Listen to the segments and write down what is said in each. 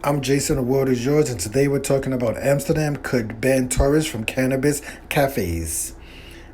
I'm Jason, the world is yours, and today we're talking about Amsterdam could ban tourists from cannabis cafes.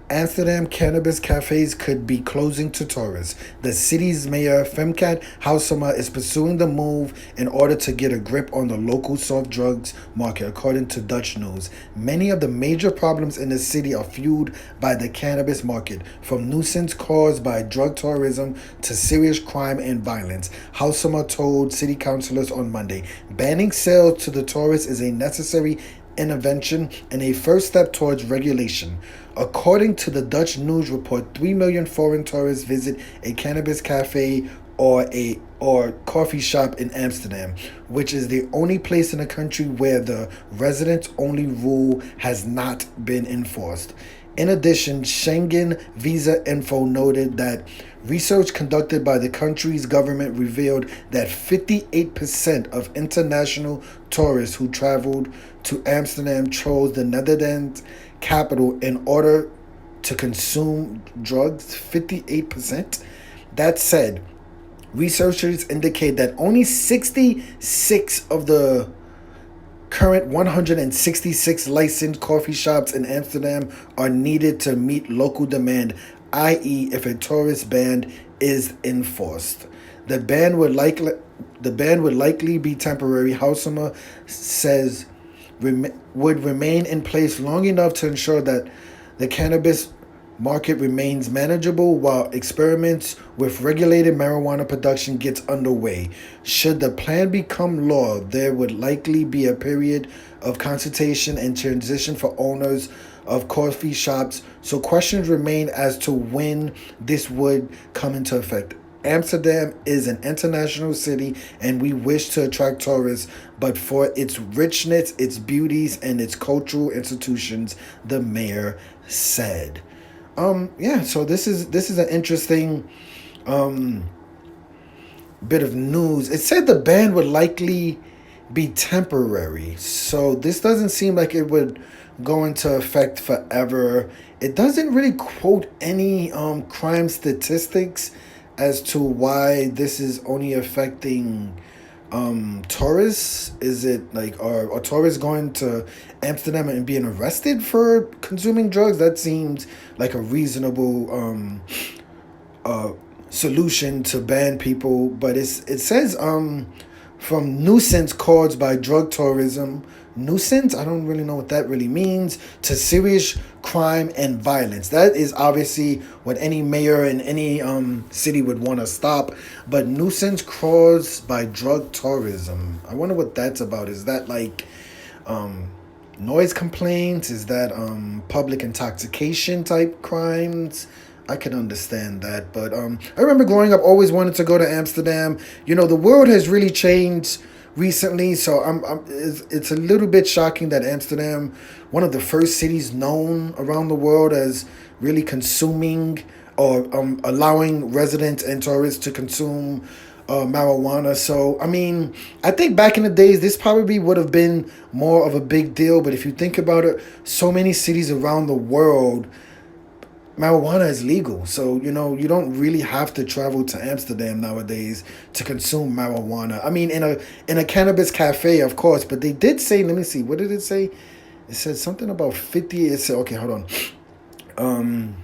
Amsterdam cannabis cafes could be closing to tourists. The city's mayor, Femke Halsema, is pursuing the move in order to get a grip on the local soft drugs market, according to Dutch news. Many of the major problems in the city are fueled by the cannabis market, from nuisance caused by drug tourism to serious crime and violence. Halsema told city councilors on Monday, banning sales to the tourists is a necessary intervention and a first step towards regulation. According to the Dutch news report, 3 million foreign tourists visit a cannabis cafe or coffee shop in Amsterdam, which is the only place in the country where the residents-only rule has not been enforced. In addition, Schengen Visa Info noted that research conducted by the country's government revealed that 58% of international tourists who traveled to Amsterdam chose the Netherlands capital in order to consume drugs. 58%. That said, researchers indicate that only 66 of the current 166 licensed coffee shops in Amsterdam are needed to meet local demand, i.e., if a tourist ban is enforced. The ban would likely be temporary. Halsema says would remain in place long enough to ensure that the cannabis market remains manageable while experiments with regulated marijuana production gets underway. Should the plan become law, there would likely be a period of consultation and transition for owners of coffee shops, so questions remain as to when this would come into effect. Amsterdam is an international city and we wish to attract tourists, but for its richness, its beauties, and its cultural institutions, the mayor said. So this is an interesting bit of news. It said the ban would likely be temporary, so this doesn't seem like it would go into effect forever. It doesn't really quote any crime statistics as to why this is only affecting tourists. Is it like are tourists going to Amsterdam and being arrested for consuming drugs? That seems like a reasonable solution to ban people, but it says from nuisance caused by drug tourism. Nuisance, I don't really know what that really means, to serious crime and violence. That is obviously what any mayor in any city would want to stop. But nuisance caused by drug tourism, I wonder what that's about. Is that like noise complaints? Is that public intoxication type crimes? I can understand that. But I remember growing up, always wanted to go to Amsterdam. You know, the world has really changed recently, so it's a little bit shocking that Amsterdam, one of the first cities known around the world as really consuming or allowing residents and tourists to consume marijuana. So I mean, I think back in the days this probably would have been more of a big deal, but if you think about it, so many cities around the world, marijuana is legal. So, you know, you don't really have to travel to Amsterdam nowadays to consume marijuana. I mean, in a cannabis cafe, of course, but they did say, let me see, what did it say? It said something about 50. It said, okay, hold on.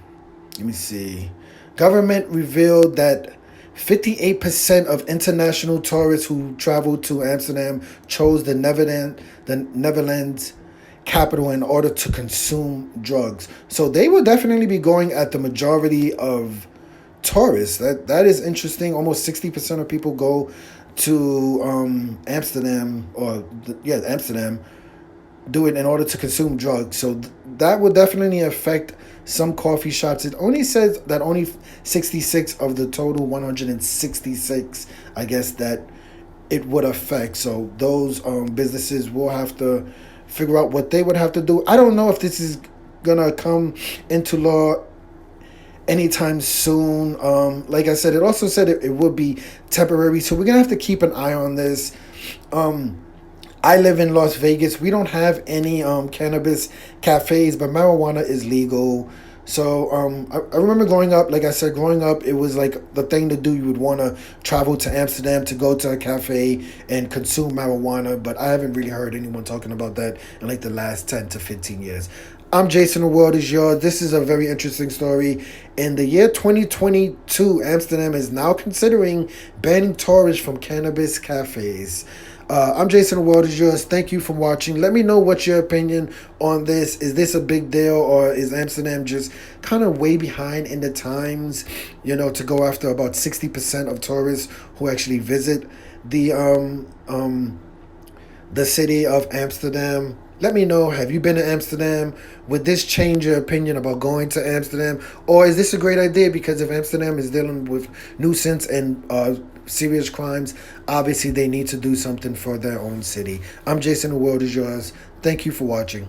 Let me see. Government revealed that 58% of international tourists who traveled to Amsterdam chose the Netherlands capital in order to consume drugs. So they will definitely be going at the majority of tourists. That is interesting. Almost 60% of people go to Amsterdam, Amsterdam, do it in order to consume drugs. So that would definitely affect some coffee shops. It only says that only 66 of the total 166, I guess, that it would affect. So those businesses will have to figure out what they would have to do. I don't know if this is gonna come into law anytime soon. Like I said, it also said it would be temporary, so we're gonna have to keep an eye on this. I live in Las Vegas. We don't have any cannabis cafes, but marijuana is legal. So I remember growing up, like I said, growing up, it was like the thing to do. You would want to travel to Amsterdam to go to a cafe and consume marijuana, but I haven't really heard anyone talking about that in like the last 10 to 15 years. I'm Jason, the world is yours. This is a very interesting story. In the year 2022, Amsterdam is now considering banning tourists from cannabis cafes. I'm Jason, the world is yours. Thank you for watching. Let me know what's your opinion on this. Is this a big deal, or is Amsterdam just kind of way behind in the times, to go after about 60% of tourists who actually visit the city of Amsterdam? Let me know. Have you been to Amsterdam? Would this change your opinion about going to Amsterdam? Or is this a great idea? Because if Amsterdam is dealing with nuisance and serious crimes, obviously they need to do something for their own city. I'm Jason, the world is yours. Thank you for watching.